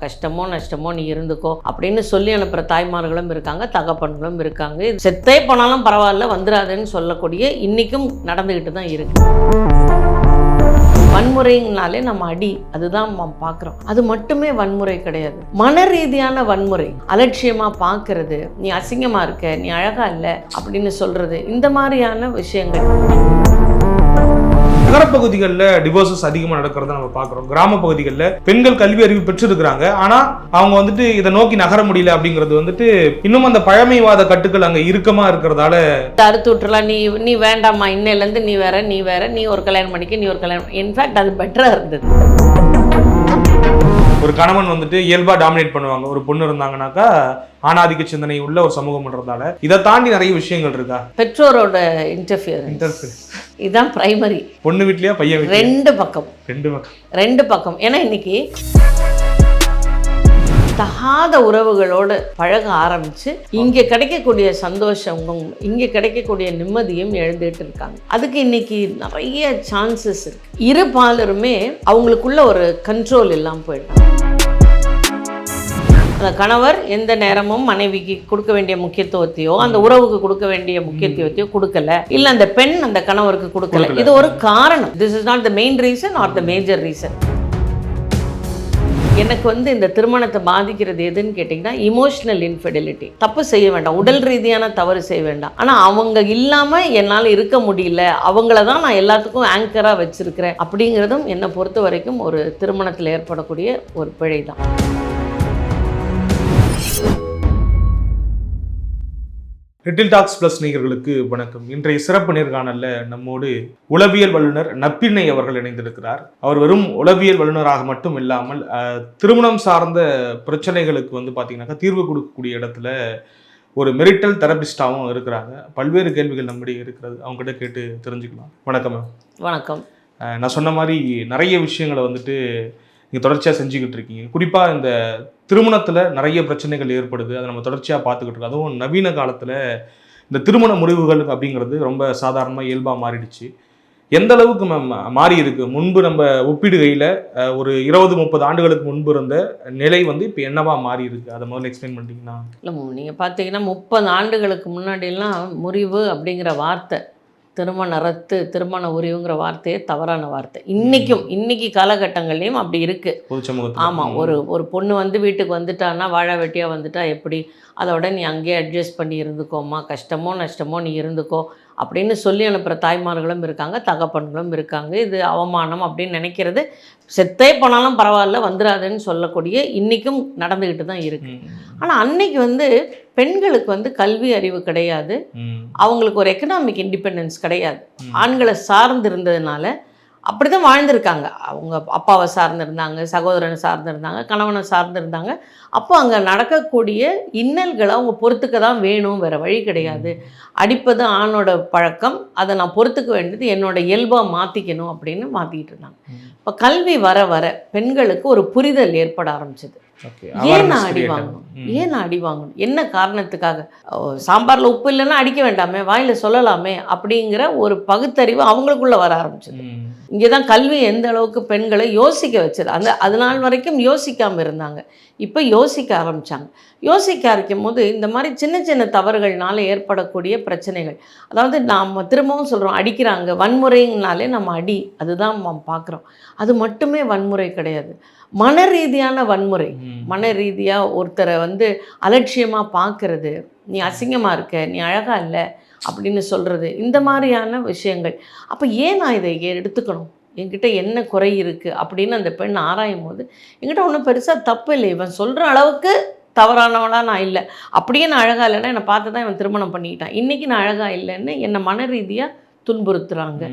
கஷ்டமோ நஷ்டமோ நீ இருந்துக்கோ அப்படின்னு சொல்லி அனுப்புகிற தாய்மார்களும் இருக்காங்க, தகப்பன்களும் இருக்காங்க. இது செத்தே போனாலும் பரவாயில்ல வந்துடாதுன்னு சொல்லக்கூடிய இன்றைக்கும் நடந்துக்கிட்டு தான் இருக்கு. வன்முறைங்கனாலே நம்ம அடி, அதுதான் நம்ம பார்க்குறோம். அது மட்டுமே வன்முறை கிடையாது. மன ரீதியான வன்முறை, அலட்சியமாக பார்க்கறது, நீ அசிங்கமாக இருக்க, நீ அழகாக இல்லை அப்படின்னு சொல்கிறது, இந்த மாதிரியான விஷயங்கள். நகரப்பகுதிகளில் டிவோர்ஸஸ் அதிகமாக நடக்கிறத நம்ம பார்க்குறோம். கிராம பகுதிகளில் பெண்கள் கல்வி அறிவு பெற்றிருக்கிறாங்க, ஆனால் அவங்க வந்துட்டு இதை நோக்கி நகர முடியல அப்படிங்கிறது வந்துட்டு இன்னும் அந்த பழமைவாத கட்டுக்கள் அங்கே இறுக்கமாக இருக்கிறதால அறுத்து விட்டுலாம். நீ வேண்டாமா, இன்னையிலேருந்து நீ வேற, நீ ஒரு கல்யாணம் பண்ணிக்க, நீ ஒரு கல்யாணம். இன்ஃபேக்ட் அது பெட்டராக இருந்தது. ஒரு கணவன் வந்துட்டு இயல்பா டாமினேட் பண்ணுவாங்க. ஒரு பொண்ணு இருந்தாங்கன்னாக்கா ஆணாதிக்க சிந்தனை உள்ள ஒரு சமூகம்ன்றதால இதை தாண்டி நிறைய விஷயங்கள் இருக்கா? பெற்றோரோட இன்டர்ஃபியரன்ஸ் இதுதான் பிரைமரி. பொண்ணு வீட்லயா பையன் வீட்லயா? ரெண்டு பக்கம். ஏன்னா இன்னைக்கு தகாத உறவுகளோடு பழக ஆரம்பிச்சு இங்கே கிடைக்கக்கூடிய சந்தோஷமும் இங்கே கிடைக்கக்கூடிய நிம்மதியும் எழுந்துட்டு இருக்காங்க. அதுக்கு இன்னைக்கு நிறைய சான்சஸ் இருக்கு. இரு பாலருமே அவங்களுக்குள்ள ஒரு கண்ட்ரோல் இல்லாமல் போயிடும். அந்த கணவர் எந்த நேரமும் மனைவிக்கு கொடுக்க வேண்டிய முக்கியத்துவத்தையோ அந்த உறவுக்கு கொடுக்க வேண்டிய முக்கியத்துவத்தையோ கொடுக்கல, இல்லை அந்த பெண் அந்த கணவருக்கு கொடுக்கல. இது ஒரு காரணம். This is not the main reason R the major reason. எனக்கு இந்த திருமணத்தை பாதிக்கிறது எதுன்னு கேட்டிங்கன்னா, இமோஷனல் இன்ஃபிடெலிட்டி. தப்பு செய்ய வேண்டாம், உடல் ரீதியான தவறு செய்ய வேண்டாம், ஆனால் அவங்க இல்லாமல் என்னால் இருக்க முடியல, அவங்கள தான் நான் எல்லாத்துக்கும் ஆங்கராக வச்சுருக்கிறேன் அப்படிங்கிறதும் என்னை பொறுத்த வரைக்கும் ஒரு திருமணத்தில் ஏற்படக்கூடிய ஒரு பிழை தான். லிட்டில் டாக்ஸ் பிளஸ் நேயர்களுக்கு வணக்கம். இன்றைய சிறப்பு நேர்காணல்ல நம்மோடு உளவியல் வல்லுநர் நப்பிண்ணை அவர்கள் இணைந்திருக்கிறார். அவர் வெறும் உளவியல் வல்லுநராக மட்டும் இல்லாமல் திருமணம் சார்ந்த பிரச்சனைகளுக்கு பார்த்தீங்கன்னாக்கா தீர்வு கொடுக்கக்கூடிய இடத்துல ஒரு மெரிட்டல் தெரபிஸ்டாகவும் இருக்கிறாங்க. பல்வேறு கேள்விகள் நம்மிடையே இருக்கிறது, அவங்ககிட்ட கேட்டு தெரிஞ்சுக்கலாம். வணக்கம் மேம். வணக்கம். நான் சொன்ன மாதிரி நிறைய விஷயங்களை நீங்கள் தொடர்ச்சியாக செஞ்சுக்கிட்டு இருக்கீங்க. குறிப்பாக இந்த திருமணத்தில் நிறைய பிரச்சனைகள் ஏற்படுது, அதை நம்ம தொடர்ச்சியாக பார்த்துக்கிட்டு இருக்கோம். அதுவும் நவீன காலத்தில் இந்த திருமண முடிவுகள் அப்படிங்கிறது ரொம்ப சாதாரணமாக இயல்பாக மாறிடுச்சு. எந்த அளவுக்கு மாறி இருக்கு? முன்பு நம்ம ஒப்பிடுகையில் ஒரு 20-30 ஆண்டுகளுக்கு முன்பு இருந்த நிலை இப்போ என்னவா மாறி இருக்கு? அதை முதல்ல எக்ஸ்பிளைன் பண்ணிட்டீங்கன்னா. இல்லை, நீங்கள் பார்த்தீங்கன்னா 30 ஆண்டுகளுக்கு முன்னாடிலாம் முறிவு அப்படிங்கிற வார்த்தை, திருமண ரத்து, திருமண உரிவுங்கிற வார்த்தையே தவறான வார்த்தை. இன்னைக்கு காலகட்டங்கள்லையும் அப்படி இருக்குது. ஆமாம், ஒரு பொண்ணு வீட்டுக்கு வந்துட்டான்னா, வாழ வெட்டியாக வந்துட்டா எப்படி, அதோட நீ அங்கேயே அட்ஜஸ்ட் பண்ணி இருந்துக்கோமா, கஷ்டமோ நஷ்டமோ நீ இருந்துக்கோ அப்படின்னு சொல்லி அனுப்புகிற தாய்மார்களும் இருக்காங்க, தகப்பன்களும் இருக்காங்க. இது அவமானம் அப்படின்னு நினைக்கிறது, செத்தே போனாலும் பரவாயில்ல வந்துடாதுன்னு சொல்லக்கூடிய இன்றைக்கும் நடந்துக்கிட்டு தான் இருக்கு. ஆனால் அன்னைக்கு பெண்களுக்கு கல்வி அறிவு கிடையாது, அவங்களுக்கு ஒரு எக்கனாமிக் இண்டிபெண்டன்ஸ் கிடையாது. ஆண்களை சார்ந்து இருந்ததுனால அப்படி தான் வாழ்ந்திருக்காங்க. அவங்க அப்பாவை சார்ந்திருந்தாங்க, சகோதரனை சார்ந்திருந்தாங்க, கணவனை சார்ந்திருந்தாங்க. அப்போ அங்கே நடக்கக்கூடிய இன்னல்களை அவங்க பொறுத்துக்க தான் வேணும், வேறு வழி கிடையாது. அடிப்பது ஆணோட பழக்கம், அதை நான் பொறுத்துக்க வேண்டியது என்னோட இயல்பாக மாற்றிக்கணும் அப்படின்னு மாற்றிக்கிட்டு இருந்தாங்க. இப்போ கல்வி வர வர பெண்களுக்கு ஒரு புரிதல் ஏற்பட ஆரம்பிச்சது. ஏன் நான் அடி வாங்கணும், என்ன காரணத்துக்காக? சாம்பாரில் உப்பு இல்லைன்னா அடிக்க வேண்டாமே, வாயில் சொல்லலாமே அப்படிங்கிற ஒரு பகுத்தறிவு அவங்களுக்குள்ள வர ஆரம்பிச்சது. இங்கே தான் கல்வி எந்த அளவுக்கு பெண்களை யோசிக்க வச்சது. அது நாள் வரைக்கும் யோசிக்காமல் இருந்தாங்க, இப்போ யோசிக்க ஆரம்பித்தாங்க. யோசிக்க ஆரம்பிக்கும் போது இந்த மாதிரி சின்ன சின்ன தவறுகள்னால ஏற்படக்கூடிய பிரச்சனைகள், அதாவது நாம் திரும்பவும் சொல்கிறோம், அடிக்கிறாங்க, வன்முறைங்கனாலே நம்ம அடி, அதுதான் நம்ம பார்க்குறோம். அது மட்டுமே வன்முறை கிடையாது. மன ரீதியான வன்முறை, மன ரீதியாக ஒருத்தரை அலட்சியமாக பார்க்கறது, நீ அசிங்கமாக இருக்க, நீ அழகாக இல்லை அப்படின்னு சொல்கிறது, இந்த மாதிரியான விஷயங்கள். அப்போ ஏன் நான் இதை எடுத்துக்கணும், என்கிட்ட என்ன குறை இருக்குது அப்படின்னு அந்த பெண் ஆராயும் போது, என்கிட்ட ஒன்றும் பெருசாக தப்பு இல்லை, இவன் சொல்கிற அளவுக்கு தவறானவளாக நான் இல்லை, அப்படியே நான் அழகாக இல்லைன்னா என்னை பார்த்து தான் இவன் திருமணம் பண்ணிக்கிட்டான், இன்றைக்கி நான் அழகாக இல்லைன்னு என்னை மன ரீதியாக துன்புறுத்துகிறாங்க.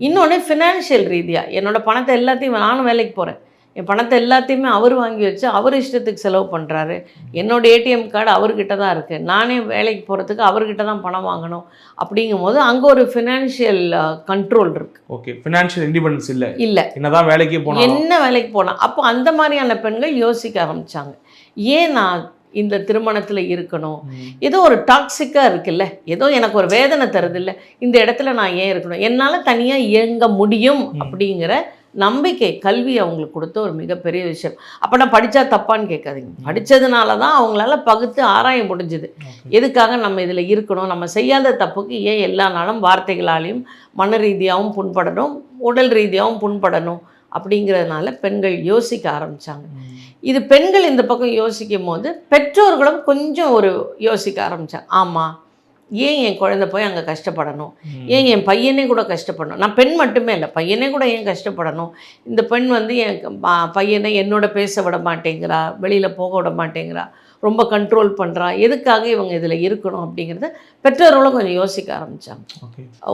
இன்னொன்று ஃபினான்ஷியல் ரீதியாக, என்னோடய பணத்தை எல்லாத்தையும், நானும் வேலைக்கு போகிறேன், என் பணத்தை எல்லாத்தையுமே அவர் வாங்கி வச்சு அவர் இஷ்டத்துக்கு செலவு பண்ணுறாரு, என்னோடய ஏடிஎம் கார்டு அவர்கிட்ட தான் இருக்குது, நானே வேலைக்கு போகிறதுக்கு அவர்கிட்ட தான் பணம் வாங்கணும். அப்படிங்கும்போது அங்கே ஒரு ஃபினான்ஷியல் கண்ட்ரோல் இருக்குது. ஓகே, ஃபினான்ஷியல் இண்டிபெண்டன்ஸ் இல்லை, என்னதான் வேலைக்கு போனால் என்ன வேலைக்கு போனால். அப்போ அந்த மாதிரியான பெண்கள் யோசிக்க ஆரம்பித்தாங்க, ஏன் நான் இந்த திருமணத்தில் இருக்கணும், ஏதோ ஒரு டாக்ஸிக்காக இருக்குல்ல, ஏதோ எனக்கு ஒரு வேதனை தருது இல்லை, இந்த இடத்துல நான் ஏன் இருக்கணும், என்னால் தனியாக இயங்க முடியும் அப்படிங்கிற நம்பிக்கை, கல்வி அவங்களுக்கு கொடுத்த ஒரு மிகப்பெரிய விஷயம். அப்போ நான் படித்தா தப்பான்னு கேட்காதீங்க. படித்ததுனால தான் அவங்களால பகுத்து ஆராய முடிஞ்சுது. எதுக்காக நம்ம இதில் இருக்கணும், நம்ம செய்யாத தப்புக்கு ஏன் எல்லா நாளும் வார்த்தைகளாலையும் மன ரீதியாகவும் புண்படணும், உடல் ரீதியாகவும் புண்படணும் அப்படிங்கிறதுனால பெண்கள் யோசிக்க ஆரம்பித்தாங்க. இது பெண்கள் இந்த பக்கம் யோசிக்கும் போது பெற்றோர்களும் கொஞ்சம் ஒரு யோசிக்க ஆரம்பித்தாங்க. ஆமாம், ஏன் என் குழந்தை போய் அங்கே கஷ்டப்படணும், ஏன் என் பையனே கூட கஷ்டப்படணும், நான் பெண் மட்டுமே இல்லை பையனே கூட ஏன் கஷ்டப்படணும், இந்த பெண் வந்து என் பையனை என்னோட பேச விட மாட்டேங்கிறா, வெளியில் போக விட மாட்டேங்கிறா, ரொம்ப கண்ட்ரோல் பண்ணுறா, எதுக்காக இவங்க இதில் இருக்கணும் அப்படிங்கிறத பெற்றோர்களும் கொஞ்சம் யோசிக்க ஆரம்பித்தாங்க.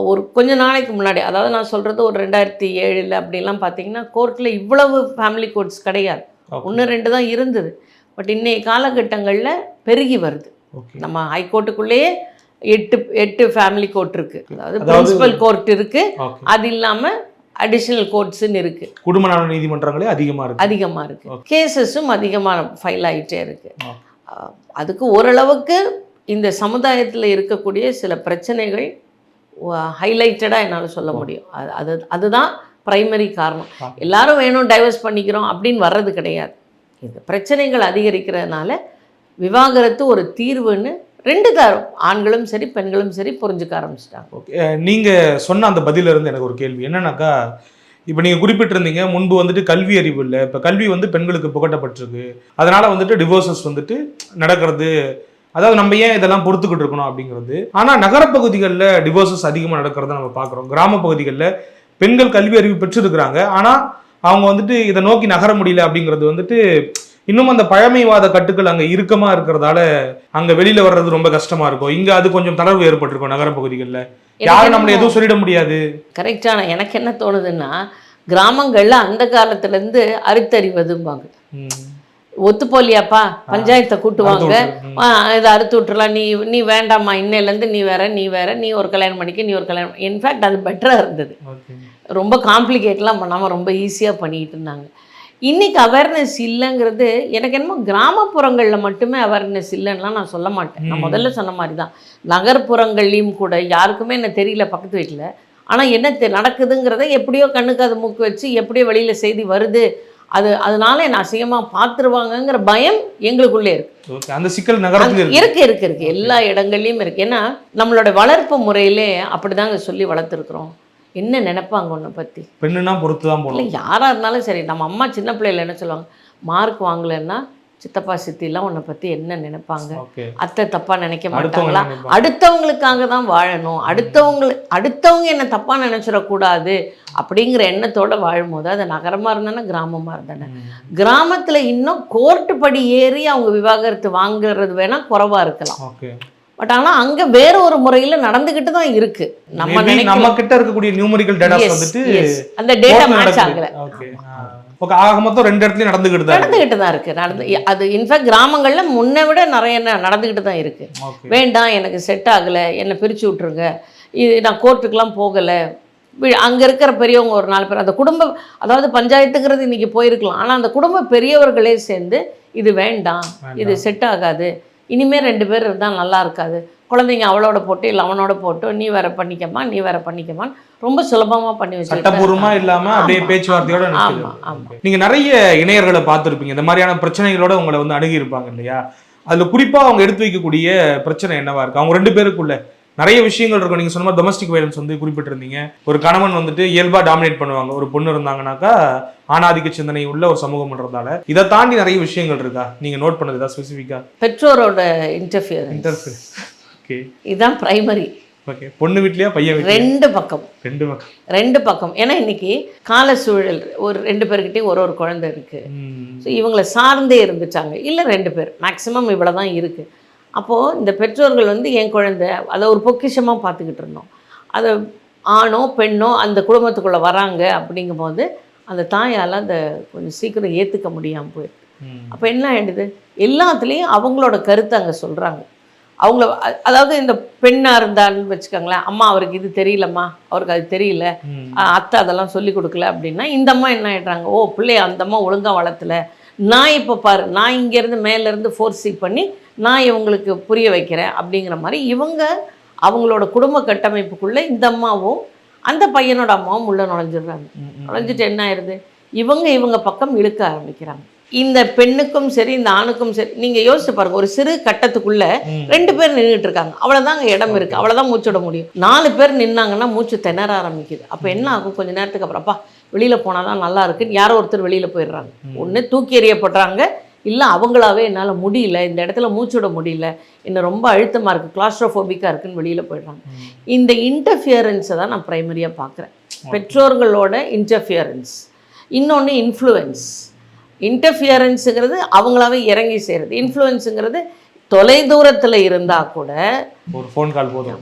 ஒரு கொஞ்ச நாளைக்கு முன்னாடி, அதாவது நான் சொல்கிறது ஒரு 2007 அப்படிலாம் பார்த்தீங்கன்னா கோர்ட்டில் இவ்வளவு ஃபேமிலி கோர்ட்ஸ் கிடையாது, 1-2 தான் இருந்தது. பட் இன்றைய காலகட்டங்களில் பெருகி வருது. நம்ம ஹைகோர்ட்டுக்குள்ளேயே 8 ஃபேமிலி கோர்ட் இருக்குது, அதாவது பிரின்சிபல் கோர்ட் இருக்குது, அது இல்லாமல் அடிஷ்னல் கோர்ட்ஸுன்னு இருக்குது, குடும்ப நல நீதிமன்றங்களே அதிகமாக இருக்குது, கேசஸும் அதிகமாக ஃபைல் ஆகிட்டே இருக்குது. அதுக்கு ஓரளவுக்கு இந்த சமுதாயத்தில் இருக்கக்கூடிய சில பிரச்சனைகள் ஹைலைட்டடாக என்னால் சொல்ல முடியும். அதுதான் ப்ரைமரி காரணம். எல்லாரும் வேணும் டைவர்ஸ் பண்ணிக்கிறோம் அப்படின்னு வர்றது கிடையாது. இந்த பிரச்சனைகள் அதிகரிக்கிறதுனால விவாகரத்து ஒரு தீர்வுன்னு 2 தரம் ஆண்களும் சரி பெண்களும் சரி புரிஞ்சுக்க ஆரம்பிச்சிட்டாங்க. ஓகே, நீங்கள் சொன்ன அந்த பதிலிருந்து எனக்கு ஒரு கேள்வி என்னன்னாக்கா, இப்போ நீங்கள் குறிப்பிட்டிருந்தீங்க முன்பு வந்துட்டு கல்வி அறிவு இல்லை, இப்போ கல்வி வந்து பெண்களுக்கு புகட்டப்பட்டிருக்கு, அதனால் வந்துட்டு டிவோர்ஸஸ் வந்துட்டு நடக்கிறது, அதாவது நம்ம ஏன் இதெல்லாம் பொறுத்துக்கிட்டு இருக்கணும் அப்படிங்கிறது. ஆனால் நகரப்பகுதிகளில் டிவோர்ஸஸ் அதிகமாக நடக்கிறத நம்ம பார்க்குறோம். கிராம பகுதிகளில் பெண்கள் கல்வி அறிவு பெற்றிருக்கிறாங்க, ஆனால் அவங்க வந்துட்டு இதை நோக்கி நகர முடியல அப்படிங்கிறது வந்துட்டு இன்னும் அந்த பழமைவாத கட்டுக்கள் அங்கே இறுக்கமாக இருக்கிறதால அங்கே வெளியில் வர்றது ரொம்ப கஷ்டமாக இருக்கும். இங்கே அது கொஞ்சம் தளர்வு ஏற்பட்டிருக்கும் நகர பகுதிகளில், யாரும் நம்மளை எதுவும் சொல்லிட முடியாது. கரெக்டான எனக்கு என்ன தோணுதுன்னா, கிராமங்களில் அந்த காலத்துலேருந்து அறுத்தறிவதும்பாங்க, ஒத்துப்போலியாப்பா பஞ்சாயத்தை கூட்டுவாங்க, இதை அறுத்து விட்டுறலாம், நீ வேண்டாம்மா, இன்னையிலேருந்து நீ வேற, நீ ஒரு கல்யாணம் பண்ணிக்க, நீ ஒரு கல்யாணம். இன்ஃபேக்ட் அது பெட்டராக இருந்தது, ரொம்ப காம்ப்ளிகேட்லாம் பண்ணாமல் ரொம்ப ஈஸியாக பண்ணிக்கிட்டு இருந்தாங்க. இன்றைக்கி அவேர்னஸ் இல்லைங்கிறது எனக்கு என்னமோ கிராமப்புறங்களில் மட்டுமே அவேர்னஸ் இல்லைன்னா நான் சொல்ல மாட்டேன். நான் முதல்ல சொன்ன மாதிரி தான் நகர்ப்புறங்கள்லேயும் கூட யாருக்குமே என்ன தெரியல பக்கத்து வீட்டில், ஆனால் என்ன நடக்குதுங்கிறத எப்படியோ கண்ணுக்கு அது மூக்கு வச்சு எப்படியோ வெளியில் செய்தி வருது, அதனால என்ன அசிங்கமாக பார்த்துருவாங்கங்கிற பயம் எங்களுக்குள்ளே இருக்குது. அந்த சிக்கல் நகரத்தில் இருக்கு எல்லா இடங்கள்லையும் இருக்குது. ஏன்னா நம்மளோட வளர்ப்பு முறையிலே அப்படி தாங்க சொல்லி வளர்த்துருக்குறோம். என்ன நினைப்பாங்க உன்னை பற்றி, பெண்ணுனா பொறுத்து தான் போகணும். இல்லை யாராக இருந்தாலும் சரி, நம்ம அம்மா சின்ன பிள்ளையில என்ன சொல்லுவாங்க, மார்க் வாங்கலைன்னா சித்தப்பா சித்திலாம் உன்னை பற்றி என்ன நினைப்பாங்க, அத்தை தப்பாக நினைக்க மாட்டாங்களா, அடுத்தவங்களுக்காக தான் வாழணும், அடுத்தவங்க என்ன தப்பாக நினச்சிடக்கூடாது அப்படிங்கிற எண்ணத்தோடு வாழும்போது, அது நகரமாக இருந்தானே கிராமமாக இருந்தானே, கிராமத்தில் இன்னும் கோர்ட்டு படி ஏறி அவங்க விவாகரத்து வாங்குறது வேணால் குறைவாக இருக்கலாம். பட் ஆனால் அங்கே வேற ஒரு முறையில் நடந்துக்கிட்டு தான் இருக்கு. நம்ம கிட்ட இருக்கக்கூடிய நியூமரிக்கல் டேட்டா வந்துட்டு அந்த டேட்டா மேட்ச் ஆகல. ஆக மொத்தம் 2 இடத்துலையும் நடந்துக்கிட்டு தான் இருக்கு. அது இன்ஃபேக்ட் கிராமங்களில் முன்னை விட நிறைய நடந்துக்கிட்டு தான் இருக்கு. வேண்டாம், எனக்கு செட் ஆகலை, என்னை பிரித்து விட்ருங்க, இது நான் கோர்ட்டுக்கெலாம் போகலை, அங்கே இருக்கிற பெரியவங்க ஒரு 4 பேர், அந்த குடும்ப, அதாவது பஞ்சாயத்துங்கிறது இன்றைக்கி போயிருக்கலாம், ஆனால் அந்த குடும்ப பெரியவர்களே சேர்ந்து இது வேண்டாம், இது செட் ஆகாது, இனிமேல் 2 பேர் இருந்தால் நல்லா இருக்காது, குழந்தைங்க அவளோட போட்டு இல்லை அவனோட போட்டு நீ வேற பண்ணிக்கமான்னு ரொம்ப சுலபமாக பண்ணி வச்சு சட்டபூர்வமாக இல்லாமல் அப்படியே பேச்சுவார்த்தையோட. நீங்கள் நிறைய இணையர்களை பார்த்துருப்பீங்க, இந்த மாதிரியான பிரச்சனைகளோட உங்களை வந்து அணுகி இருப்பாங்க இல்லையா? அதில் குறிப்பாக அவங்க எடுத்து வைக்கக்கூடிய பிரச்சனை என்னவா இருக்கு? அவங்க 2 பேருக்குள்ள நிறைய விஷயங்கள் இருக்கும். நீங்கள் சொன்ன மாதிரி டொமஸ்டிக் வயலன்ஸ் வந்து குறிப்பிட்டிருந்தீங்க. ஒரு கணவன் வந்துட்டு இயல்பாக டாமினேட் பண்ணுவாங்க, ஒரு பொண்ணு இருந்தாங்கன்னாக்கா ஆணாதிக்க சிந்தனை உள்ள ஒரு சமூகம்ன்றதால. இதை தாண்டி நிறைய விஷயங்கள் இருக்கா நீங்கள் நோட் பண்ணது ஏதாவது ஸ்பெசிஃபிக்காக? பெற்றோரோட இன்டர்ஃபியரன்ஸ். ஓகே, இதுதான் பிரைமரி. ஓகே, பொண்ணு வீட்லையா பையன் வீட்லையா? 2 பக்கம். ஏன்னா இன்னைக்கு கால சூழல், ஒரு 2 பேர்கிட்டையும் ஒரு குழந்தை இருக்கு. ஸோ இவங்களை சார்ந்தே இருந்துச்சாங்க, இல்லை 2 பேர் மேக்சிமம் இவ்வளோ தான் இருக்கு. அப்போது இந்த பெற்றோர்கள் வந்து என் குழந்தை அதை ஒரு பொக்கிஷமாக பார்த்துக்கிட்டு இருந்தோம். அதை ஆணோ பெண்ணோ அந்த குடும்பத்துக்குள்ளே வராங்க அப்படிங்கும்போது அந்த தாயால் அதை கொஞ்சம் சீக்கிரம் ஏற்றுக்க முடியாமல் போயிருக்கு. அப்போ என்ன ஆகிடுது, எல்லாத்துலேயும் அவங்களோட கருத்தை அங்கே சொல்கிறாங்க. அவங்கள, அதாவது இந்த பெண்ணாக இருந்தான்னு வச்சுக்கோங்களேன், அம்மா அவருக்கு இது தெரியலம்மா, அவருக்கு அது தெரியல, அத்தை அதெல்லாம் சொல்லி கொடுக்கல அப்படின்னா இந்த அம்மா என்ன ஆகிடுறாங்க, ஓ பிள்ளைய அந்த அம்மா ஒழுங்காக வளர்த்தல, நான் இப்போ பாரு, நான் இங்கேருந்து மேலேருந்து ஃபோர்ஸிங் பண்ணி நான் இவங்களுக்கு புரிய வைக்கிறேன் அப்படிங்கிற மாதிரி இவங்க அவங்களோட குடும்ப கட்டமைப்புக்குள்ளே இந்த அம்மாவும் அந்த பையனோட அம்மாவும் உள்ள நுழைஞ்சிடுறாங்க. நுழைஞ்சிட்டு என்ன ஆயிடுது, இவங்க பக்கம் இழுக்க ஆரம்பிக்கிறாங்க. இந்த பெண்ணுக்கும் சரி இந்த ஆணுக்கும் சரி, நீங்கள் யோசிச்சு பாருங்க, ஒரு சிறு கட்டத்துக்குள்ள 2 பேர் நின்றுட்டு இருக்காங்க, அவ்வளோதாங்க இடம் இருக்குது, அவ்வளோதான் மூச்சு விட முடியும். 4 பேர் நின்னாங்கன்னா மூச்சு திணற ஆரம்பிக்குது. அப்போ என்ன ஆகும், கொஞ்சம் நேரத்துக்கு அப்புறம் அப்பா வெளியில் போனால் தான் நல்லா இருக்குன்னு யாரோ ஒருத்தர் வெளியில் போயிடுறாங்க. ஒன்று தூக்கி எறியப்படுறாங்க, இல்லை அவங்களாவே என்னால் முடியல, இந்த இடத்துல மூச்சு விட முடியல, இன்னும் ரொம்ப அழுத்தமாக இருக்குது, கிளாஸ்ட்ரோஃபோபிக்காக இருக்குன்னு வெளியில் போயிடுறாங்க. இந்த இன்டர்ஃபியரன்ஸை தான் நான் ப்ரைமரியாக பார்க்குறேன். பெற்றோர்களோட இன்டர்ஃபியரன்ஸ், இன்னொன்று இன்ஃப்ளூயன்ஸ். இன்டர்ஃபியரன்ஸுங்கிறது அவங்களாவே இறங்கி செய்கிறது. இன்ஃப்ளூயன்ஸுங்கிறது தொலை தூரத்தில் இருந்தால் கூட ஒரு ஃபோன் கால் போதும்,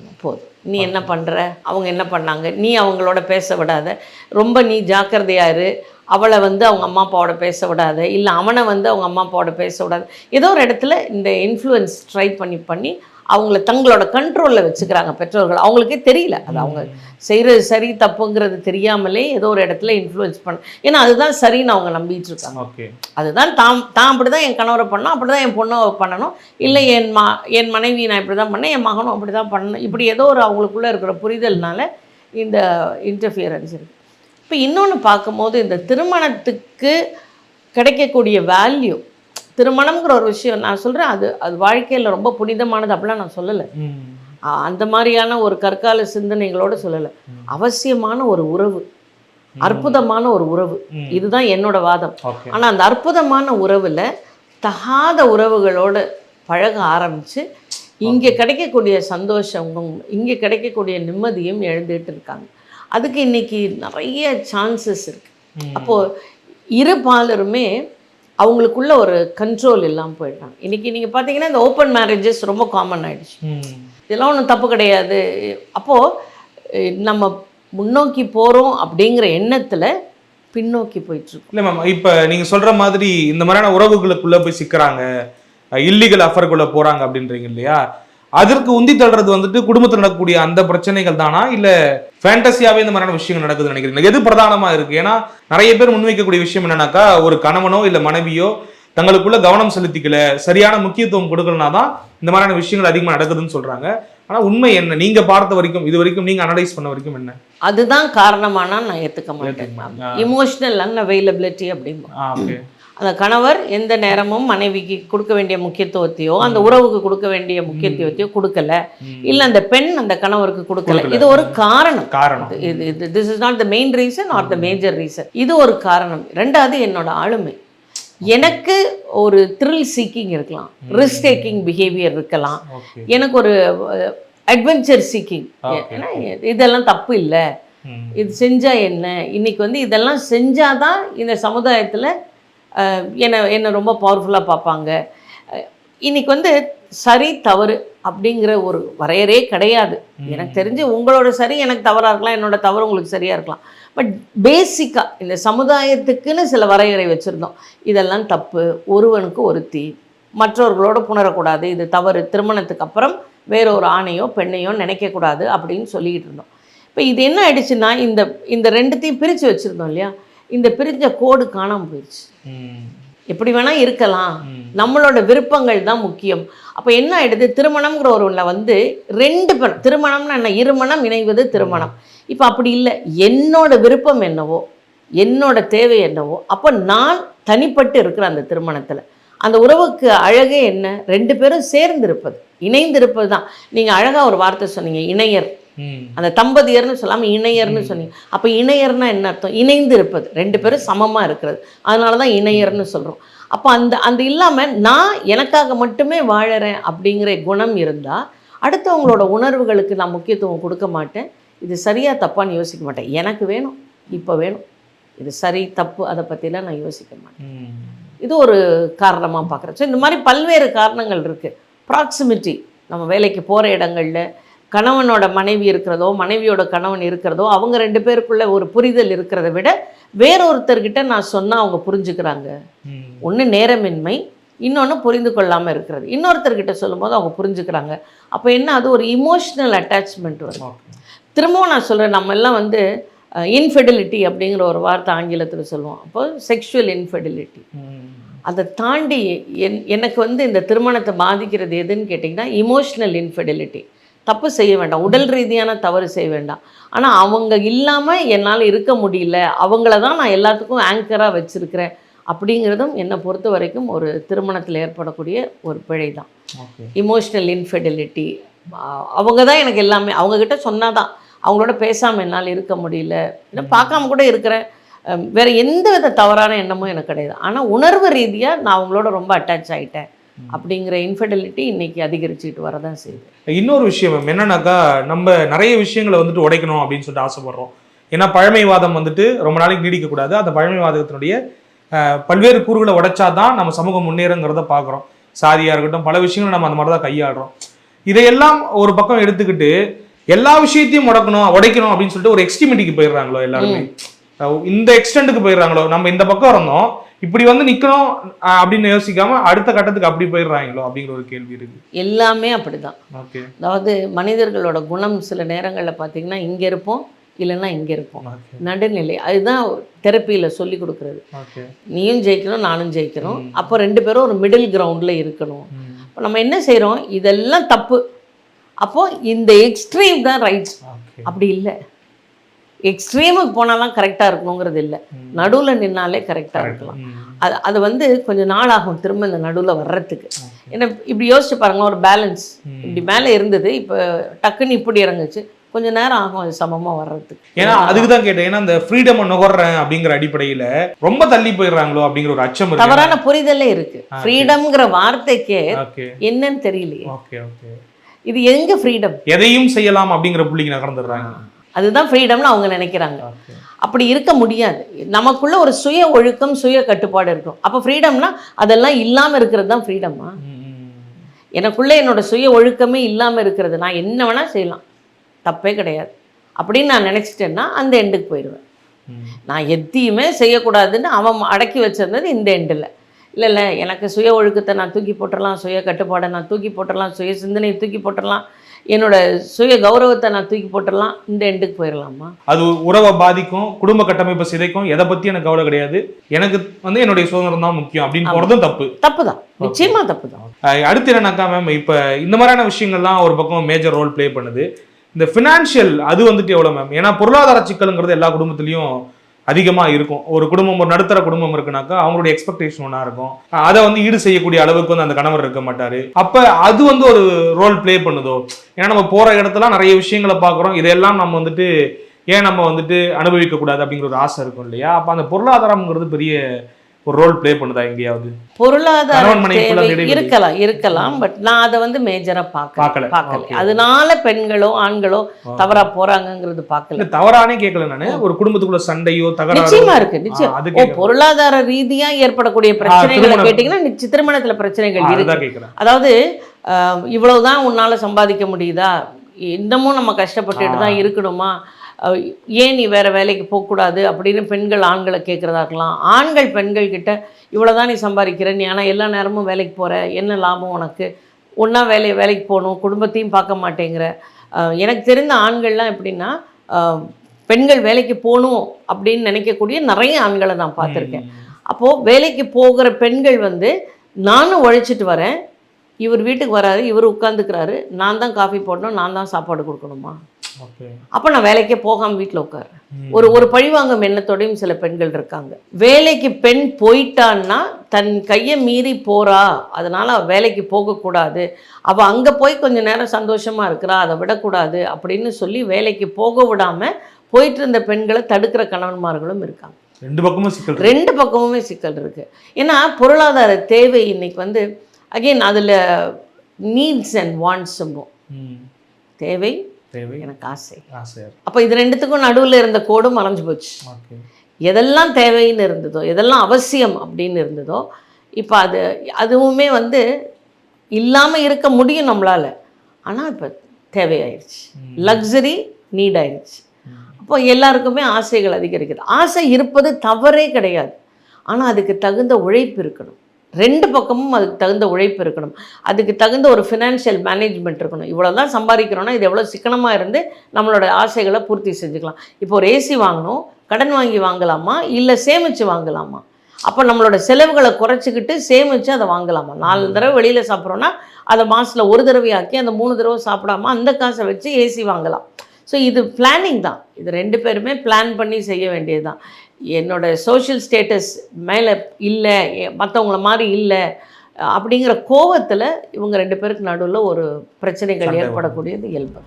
நீ என்ன பண்ணுற, அவங்க என்ன பண்ணாங்க, நீ அவங்களோட பேச விடாத, ரொம்ப நீ ஜாக்கிரதையாக இரு, அவளை வந்து அவங்க அம்மா அப்பாவோட பேச விடாத, இல்லை அவனை வந்து அவங்க அம்மா அப்பாவோட பேச விடாது. ஏதோ ஒரு இடத்துல இந்த இன்ஃப்ளூயன்ஸ் ட்ரை பண்ணி அவங்கள தங்களோட கண்ட்ரோலில் வச்சுக்கிறாங்க பெற்றோர்கள். அவங்களுக்கே தெரியல, அது அவங்க செய்கிறது சரி தப்புங்கிறது தெரியாமலே ஏதோ ஒரு இடத்துல இன்ஃப்ளூயன்ஸ் பண்ண, ஏன்னா அதுதான் சரின்னு அவங்க நம்பிட்டு இருக்காங்க. அதுதான் தான் அப்படி தான் என் கணவரை பண்ணணும், அப்படி தான் என் பொண்ணை பண்ணணும், இல்லை என் மனைவி நான் இப்படி தான் பண்ணேன், என் மகனும் அப்படி தான் பண்ணணும், இப்படி ஏதோ ஒரு அவங்களுக்குள்ளே இருக்கிற புரிதல்னால இந்த இன்டர்ஃபியரன்ஸ் இருக்குது. இப்போ இன்னொன்று பார்க்கும்போது இந்த திருமணத்துக்கு கிடைக்கக்கூடிய வேல்யூ, திருமணம்ங்கிற ஒரு விஷயம் நான் சொல்கிறேன், அது வாழ்க்கையில் ரொம்ப புனிதமானது அப்படிலாம் நான் சொல்லலை, அந்த மாதிரியான ஒரு கற்கால சிந்தனைகளோடு சொல்லலை. அவசியமான ஒரு உறவு, அற்புதமான ஒரு உறவு, இதுதான் என்னோட வாதம். ஆனால் அந்த அற்புதமான உறவில் தகாத உறவுகளோடு பழக ஆரம்பித்து இங்கே கிடைக்கக்கூடிய சந்தோஷமும் இங்கே கிடைக்கக்கூடிய நிம்மதியும் எழுந்துகிட்டு இருக்காங்க. அதுக்கு இன்றைக்கி நிறைய சான்சஸ் இருக்குது. அப்போது இரு பாலருமே அவங்களுக்குள்ள ஒரு கண்ட்ரோல் இல்லாமல் போயிட்டாங்க. இன்றைக்கி நீங்கள் பார்த்தீங்கன்னா இந்த ஓப்பன் மேரேஜஸ் ரொம்ப காமன் ஆகிடுச்சு. இதெல்லாம் ஒன்றும் தப்பு கிடையாது. அப்போது நம்ம முன்னோக்கி போகிறோம் அப்படிங்கிற எண்ணத்தில் பின்னோக்கி போயிட்டுருக்கோம். இல்லை மேம், இப்போ நீங்கள் சொல்கிற மாதிரி இந்த மாதிரியான உறவுகளுக்குள்ளே போய் சிக்கிறாங்க, இல்லீகல் அஃபருக்குள்ளே போகிறாங்க அப்படின்றீங்க இல்லையா, அதற்கு உந்தி தள்ளுறது வந்துட்டு குடும்பத்தில் நடக்கக்கூடிய அந்த பிரச்சனைகள் தானா, இல்லை ஃபேண்டசியாவே இந்த மாதிரியான விஷயங்கள் நடக்குதுன்னு நினைக்கிறீங்க? எது பிரதானமாக இருக்குது? ஏன்னா நிறைய பேர் முன்வைக்கக்கூடிய விஷயம் என்னன்னாக்கா, ஒரு கணவனோ இல்லை மனைவியோ தங்களுக்குள்ள கவனம் செலுத்திக்கல, சரியான முக்கியத்துவம் கொடுக்கலனா தான் இந்த மாதிரியான விஷயங்கள் அதிகமாக நடக்குதுன்னு சொல்கிறாங்க. ஆனால் உண்மை என்ன, நீங்கள் பார்த்த வரைக்கும், இது வரைக்கும் நீங்கள் அனலைஸ் பண்ண வரைக்கும் என்ன? அதுதான் காரணமானா நான் ஏற்றுக்க மாட்டேன். இமோஷனல் அன்அவைலபிலிட்டி அப்படிம்போம். அந்த கணவர் எந்த நேரமும் மனைவிக்கு கொடுக்க வேண்டிய முக்கியத்துவத்தையோ அந்த உறவுக்கு கொடுக்க வேண்டிய முக்கியத்துவத்தையோ கொடுக்கல, இல்லை அந்த பெண் அந்த கணவருக்கு கொடுக்கல, இது ஒரு காரணம். This is not the main reason R the major reason, இது ஒரு காரணம். ரெண்டாவது என்னோட ஆளுமை, எனக்கு ஒரு த்ரில் சீக்கிங் இருக்கலாம், ரிஸ்க் டேக்கிங் பிஹேவியர் இருக்கலாம், எனக்கு ஒரு அட்வென்ச்சர் சீக்கிங், ஏன்னா இதெல்லாம் தப்பு இல்லை, இது செஞ்சால் என்ன, இன்னைக்கு வந்து இதெல்லாம் செஞ்சாதான் இந்த சமுதாயத்தில் என்னை ரொம்ப பவர்ஃபுல்லாக பார்ப்பாங்க. இன்றைக்கி வந்து சரி தவறு அப்படிங்கிற ஒரு வரையறையே கிடையாது. எனக்கு தெரிஞ்சு உங்களோட சரி எனக்கு தவறாக இருக்கலாம், என்னோட தவறு உங்களுக்கு சரியாக இருக்கலாம். பட் பேசிக்காக இந்த சமுதாயத்துக்குன்னு சில வரையறை வச்சுருந்தோம். இதெல்லாம் தப்பு, ஒருவனுக்கு ஒருத்தி, மற்றவர்களோட புணரக்கூடாது, இது தவறு, திருமணத்துக்கு அப்புறம் வேற ஒரு ஆணையோ பெண்ணையோ நினைக்கக்கூடாது அப்படின்னு சொல்லிக்கிட்டு இருந்தோம். இப்போ இது என்ன ஆயிடுச்சுன்னா, இந்த ரெண்டுத்தையும் பிரித்து வச்சுருந்தோம் இல்லையா, இந்த பிரிஞ்ச கோடு காணாமல் போயிடுச்சு. எப்படி வேணால் இருக்கலாம், நம்மளோட விருப்பங்கள் தான் முக்கியம். அப்போ என்ன ஆகிடுது, திருமணம்ங்கிற ஒருவனில் வந்து 2 பேர், திருமணம்னா என்ன, இருமணம் இணைவது திருமணம். இப்போ அப்படி இல்லை, என்னோட விருப்பம் என்னவோ என்னோட தேவை என்னவோ, அப்போ நான் தனிப்பட்டு இருக்கிற அந்த திருமணத்தில் அந்த உறவுக்கு அழகே என்ன, 2 பேரும் சேர்ந்திருப்பது, இணைந்திருப்பது தான். நீங்கள் அழகாக ஒரு வார்த்தை சொன்னீங்க, இணையர். அந்த தம்பதியர்னு சொல்லாமல் இணையர்னு சொன்னீங்க. அப்போ இணையர்னா என்ன அர்த்தம், இணைந்து இருப்பது, 2 பேரும் சமமாக இருக்கிறது, அதனால தான் இணையர்னு சொல்கிறோம். அப்போ அந்த இல்லாமல் நான் எனக்காக மட்டுமே வாழறேன் அப்படிங்கிற குணம் இருந்தால் அடுத்தவங்களோட உணர்வுகளுக்கு நான் முக்கியத்துவம் கொடுக்க மாட்டேன். இது சரியாக தப்பான்னு யோசிக்க மாட்டேன், எனக்கு வேணும் இப்போ வேணும், இது சரி தப்பு அதை பற்றிலாம் நான் யோசிக்க மாட்டேன். இது ஒரு காரணமாக பார்க்குறேன். ஸோ இந்த மாதிரி பல்வேறு காரணங்கள் இருக்குது. ப்ராக்சிமிட்டி, நம்ம வேலைக்கு போகிற இடங்களில் கணவனோட மனைவி இருக்கிறதோ மனைவியோட கணவன் இருக்கிறதோ அவங்க 2 பேருக்குள்ள ஒரு புரிதல் இருக்கிறத விட வேறொருத்தர்கிட்ட நான் சொன்னால் அவங்க புரிஞ்சுக்கிறாங்க. ஒன்று நேரமின்மை, இன்னொன்று புரிந்து கொள்ளாமல் இருக்கிறது. இன்னொருத்தர்கிட்ட சொல்லும்போது அவங்க புரிஞ்சுக்கிறாங்க. அப்போ என்ன, அது ஒரு இமோஷ்னல் அட்டாச்மெண்ட் வரும். திரும்பவும் நான் சொல்கிறேன், நம்ம எல்லாம் வந்து இன்ஃபெடிலிட்டி அப்படிங்கிற ஒரு வார்த்தை ஆங்கிலத்தில் சொல்லுவோம். அப்போ செக்ஷுவல் இன்ஃபெடிலிட்டி, அதை தாண்டி எனக்கு வந்து இந்த திருமணத்தை பாதிக்கிறது எதுன்னு கேட்டிங்கன்னா இமோஷ்னல் இன்ஃபெடிலிட்டி. தப்பு செய்ய வேண்டாம், உடல் ரீதியான தவறு செய்ய வேண்டாம். ஆனால் அவங்க இல்லாமல் என்னால் இருக்க முடியல, அவங்கள தான் நான் எல்லாத்துக்கும் ஆங்கராக வச்சுருக்கிறேன் அப்படிங்கிறதும் என்னை பொறுத்த வரைக்கும் ஒரு திருமணத்தில் ஏற்படக்கூடிய ஒரு பிழை தான். இமோஷ்னல் இன்ஃபெடிலிட்டி, அவங்க தான் எனக்கு எல்லாமே. அவங்கக்கிட்ட சொன்னால் தான், அவங்களோட பேசாமல் என்னால் இருக்க முடியல, இல்லை பார்க்காம கூட இருக்கிறேன், வேறு எந்த வித தவறான எண்ணமும் எனக்கு கிடையாது. ஆனால் உணர்வு ரீதியாக நான் அவங்களோட ரொம்ப அட்டாச் ஆகிட்டேன் அப்படிங்கிற இன்ஃபெடிலிட்டி இன்னைக்கு அதிகரிச்சுட்டு வரதான் செய்யுது. இன்னொரு விஷயம் மேம் என்னன்னாக்கா, நம்ம நிறைய விஷயங்களை வந்துட்டு உடைக்கணும் அப்படின்னு சொல்லிட்டு ஆசைப்படுறோம். ஏன்னா பழமைவாதம் வந்துட்டு ரொம்ப நாளைக்கு நீடிக்கக்கூடாது. அந்த பழமைவாதத்தினுடைய பல்வேறு கூறுகளை உடைச்சாதான் நம்ம சமூகம் முன்னேறங்கிறத பார்க்குறோம். சாதியாக இருக்கட்டும், பல விஷயங்களை நம்ம அந்த மாதிரி தான் கையாடுறோம். இதையெல்லாம் ஒரு பக்கம் எடுத்துக்கிட்டு எல்லா விஷயத்தையும் உடைக்கணும் அப்படின்னு சொல்லிட்டு ஒரு எக்ஸ்ட்ரீமிட்டிக்கு போயிடுறாங்களோ எல்லாருமே, இந்த எக்ஸ்டெண்டுக்கு போயிடுறாங்களோ. நம்ம இந்த பக்கம் இருந்தோம், இப்படி வந்து நிக்கணும் அப்படின்னு யோசிக்காம அடுத்த கட்டத்துக்கு அப்படி போயிடுறாங்களோ அப்படிங்கிற ஒரு கேள்வி இருக்கு. எல்லாமே அப்படிதான். ஓகே, அதாவது மனிதர்களோட குணம் சில நேரங்களில் பார்த்தீங்கன்னா இங்கே இருப்போம், இல்லைன்னா இங்கே இருப்போம், நடுநிலை. அதுதான் தெரப்பியில் சொல்லி கொடுக்குறது. நீயும் ஜெயிக்கணும், நானும் ஜெயிக்கணும், அப்போ 2 பேரும் ஒரு மிடில் கிரவுண்டில் இருக்கணும். இப்போ நம்ம என்ன செய்கிறோம், இதெல்லாம் தப்பு, அப்போது இந்த எக்ஸ்ட்ரீம் தான் ரைட்ஸ். அப்படி இல்லை, எக்ஸ்ட்ரீமுக்கு போனாலாம் கரெக்டாக இருக்கணுங்கிறது இல்லை, நடுவில் நின்னாலே கரெக்டாக இருக்கலாம். அது வந்து கொஞ்சம் நாள் ஆகும் திரும்ப இந்த நடுவில் வர்றதுக்கு. ஏன்னா இப்படி யோசிச்சு பாருங்களேன், ஒரு பேலன்ஸ் இப்படி மேலே இருந்தது, இப்போ டக்குன்னு இப்படி இறங்குச்சு, கொஞ்சம் நேரம் ஆகும் அது சமமாக வர்றதுக்கு. ஏன்னா அதுக்கு தான் கேட்டேன். ஏன்னா இந்த ஃப்ரீடம் நுகர்றேன் அப்படிங்கிற அடிப்படையில் ரொம்ப தள்ளி போயிடுறாங்களோ அப்படிங்கிற ஒரு அச்சம் இருக்கு. தவறான புரிதலே இருக்கு. ஃப்ரீடம்ங்கிற வார்த்தைக்கே என்னன்னு தெரியலையே. இது எங்க ஃப்ரீடம்? எதையும் செய்யலாம் அப்படிங்கிற புள்ளிக்கு நகர்ந்துடுறாங்க. அதுதான் ஃப்ரீடம்னு அவங்க நினைக்கிறாங்க. அப்படி இருக்க முடியாது. நமக்குள்ள ஒரு சுய ஒழுக்கம், சுய கட்டுப்பாடு இருக்கும். அப்போ ஃப்ரீடம்னா அதெல்லாம் இல்லாமல் இருக்கிறது தான் ஃப்ரீடமா? எனக்குள்ள என்னோட சுய ஒழுக்கமே இல்லாமல் இருக்கிறது, நான் என்ன வேணால் செய்யலாம், தப்பே கிடையாது அப்படின்னு நான் நினச்சிட்டேன்னா அந்த எண்டுக்கு போயிடுவேன். நான் எதையுமே செய்யக்கூடாதுன்னு அவன் அடக்கி வச்சிருந்தது இந்த எண்டில். இல்லை எனக்கு சுய ஒழுக்கத்தை நான் தூக்கி போட்டுடலாம், சுய கட்டுப்பாடை நான் தூக்கி போட்டுடலாம், சுய சிந்தனையை தூக்கி போட்டுடலாம், என்னோட சுய கௌரவத்தை நான் தூக்கி போட்டுடலாம், இந்த எண்டுக்கு போயிடலாமா? அது உறவை பாதிக்கும், குடும்ப கட்டமைப்பை சிதைக்கும், எதை பற்றி எனக்கு கவலை கிடையாது, எனக்கு வந்து என்னுடைய சுதந்திரம் தான் முக்கியம் அப்படின்னு போகிறதும் தப்பு தான், நிச்சயமா தப்பு தான். அடுத்து என்னன்னாக்கா மேம், இப்போ இந்த மாதிரியான விஷயங்கள்லாம் ஒரு பக்கம் மேஜர் ரோல் ப்ளே பண்ணுது. இந்த ஃபினான்ஷியல் அது வந்துட்டு எவ்வளோ மேம்? ஏன்னா பொருளாதார சிக்கலுங்கிறது எல்லா குடும்பத்துலேயும் அதிகமாக இருக்கும். ஒரு குடும்பம், ஒரு நடுத்தர குடும்பம் இருக்குனாக்கா அவங்களுடைய எக்ஸ்பெக்டேஷன் ஒன்றா இருக்கும். அதை வந்து ஈடு செய்யக்கூடிய அளவுக்கு வந்து அந்த கணவர் இருக்க மாட்டார். அப்போ அது வந்து ஒரு ரோல் ப்ளே பண்ணுதோ? ஏன்னா நம்ம போகிற இடத்துல நிறைய விஷயங்களை பார்க்குறோம், இதையெல்லாம் நம்ம வந்துட்டு ஏன் நம்ம வந்துட்டு அனுபவிக்கக்கூடாது அப்படிங்கிற ஒரு ஆசை இருக்கும் இல்லையா? அப்போ அந்த பொருளாதாரம்ங்கிறது பெரிய ஒரு ரோல் ப்ளே பண்ணுதா எங்கேயாவது? பொருளாதார இருக்கலாம், பட் நான் அதை வந்து மேஜரா பார்க்கல. அதனால பெண்களோ ஆண்களோ தவறா போறாங்கிறது பார்க்கல. தவறானே கேட்கல நானு. ஒரு குடும்பத்துக்குள்ள சண்டையோ தகராறோ நிச்சயமா இருக்கு. நிச்சயம் பொருளாதார ரீதியா ஏற்படக்கூடிய பிரச்சனைகளை கேட்டீங்கன்னா திருமணத்துல பிரச்சனைகள் இருக்கு. அதாவது இவ்வளவுதான் உன்னால சம்பாதிக்க முடியுதா, இன்னமும் நம்ம கஷ்டப்பட்டுட்டு தான் இருக்கணுமா, ஏன் நீ வேறு வேலைக்கு போகக்கூடாது அப்படின்னு பெண்கள் ஆண்களை கேட்குறதா இருக்கலாம். ஆண்கள் பெண்கள் கிட்ட இவ்வளோதான் நீ சம்பாதிக்கிற, நீ ஆனால் எல்லா நேரமும் வேலைக்கு போகிற, என்ன லாபம் உனக்கு, ஒன்றா வேலைக்கு போகணும், குடும்பத்தையும் பார்க்க மாட்டேங்கிற. எனக்கு தெரிந்த ஆண்கள்லாம் எப்படின்னா, பெண்கள் வேலைக்கு போகணும் அப்படின்னு நினைக்கக்கூடிய நிறைய ஆண்களை நான் பார்த்துருக்கேன். அப்போது வேலைக்கு போகிற பெண்கள் வந்து நானும் உழைச்சிட்டு வரேன், இவர் வீட்டுக்கு வராரு, இவர் உட்காந்துக்கிறாரு, நான் தான் காஃபி போடணும், நான் தான் சாப்பாடு கொடுக்கணுமா? அப்போ நான் வேலைக்கே போகாமல் வீட்டில் உட்கார்றேன். ஒரு பழிவாங்கும் எண்ணத்தோடையும் சில பெண்கள் இருக்காங்க. வேலைக்கு பெண் போயிட்டான்னா தன் கையை மீறி போறா, அதனால அவள் வேலைக்கு போகக்கூடாது, அவள் அங்கே போய் கொஞ்சம் நேரம் சந்தோஷமாக இருக்கிறா, அதை விடக்கூடாது அப்படின்னு சொல்லி வேலைக்கு போக விடாமல் போயிட்டு இருந்த பெண்களை தடுக்கிற கணவன்மார்களும் இருக்காங்க. ரெண்டு பக்கமுமே சிக்கல் இருக்கு. ஏன்னா பொருளாதார தேவை இன்னைக்கு வந்து அகெயின் அதில் நீட்ஸ் அண்ட் வாண்ட்ஸ், தேவை எனக்கு ஆசை. அப்போ இது ரெண்டுத்துக்கும் நடுவில் இருந்த கோடு மறைஞ்சு போச்சு. எதெல்லாம் தேவைன்னு இருந்ததோ, எதெல்லாம் அவசியம் அப்படின்னு இருந்ததோ, இப்போ அதுவுமே வந்து இல்லாமல் இருக்க முடியும் நம்மளால், ஆனால் இப்போ தேவையாயிருச்சு, லக்ஸரி நீட் ஆயிடுச்சு. அப்போ எல்லாருக்குமே ஆசைகள் அதிகரிக்குது. ஆசை இருப்பது தவறே கிடையாது, ஆனால் அதுக்கு தகுந்த உழைப்பு இருக்கணும். ரெண்டு பக்கமும் அதுக்கு தகுந்த உழைப்பு இருக்கணும், அதுக்கு தகுந்த ஒரு ஃபினான்ஷியல் மேனேஜ்மெண்ட் இருக்கணும். இவ்வளோ தான் சம்பாதிக்கிறோன்னா இது எவ்வளோ சிக்கனமாக இருந்து நம்மளோட ஆசைகளை பூர்த்தி செஞ்சுக்கலாம். இப்போ ஒரு ஏசி வாங்கணும், கடன் வாங்கி வாங்கலாமா இல்லை சேமித்து வாங்கலாமா? அப்போ நம்மளோட செலவுகளை குறைச்சிக்கிட்டு சேமித்து அதை வாங்கலாமா. 4 தடவை வெளியில் சாப்பிட்றோன்னா அதை மாதத்தில் ஒரு தடவையாக்கி அந்த 3 தடவை சாப்பிடாம அந்த காசை வச்சு ஏசி வாங்கலாம். ஸோ இது பிளானிங் தான். இது 2 பேருமே பிளான் பண்ணி செய்ய வேண்டியது தான். என்னோடய சோஷியல் ஸ்டேட்டஸ் மேலே இல்லை, மற்றவங்கள மாதிரி இல்லை அப்படிங்கிற கோவத்தில் இவங்க 2 பேருக்கு நடுவில் ஒரு பிரச்சனைகள் ஏற்படக்கூடியது இயல்பு.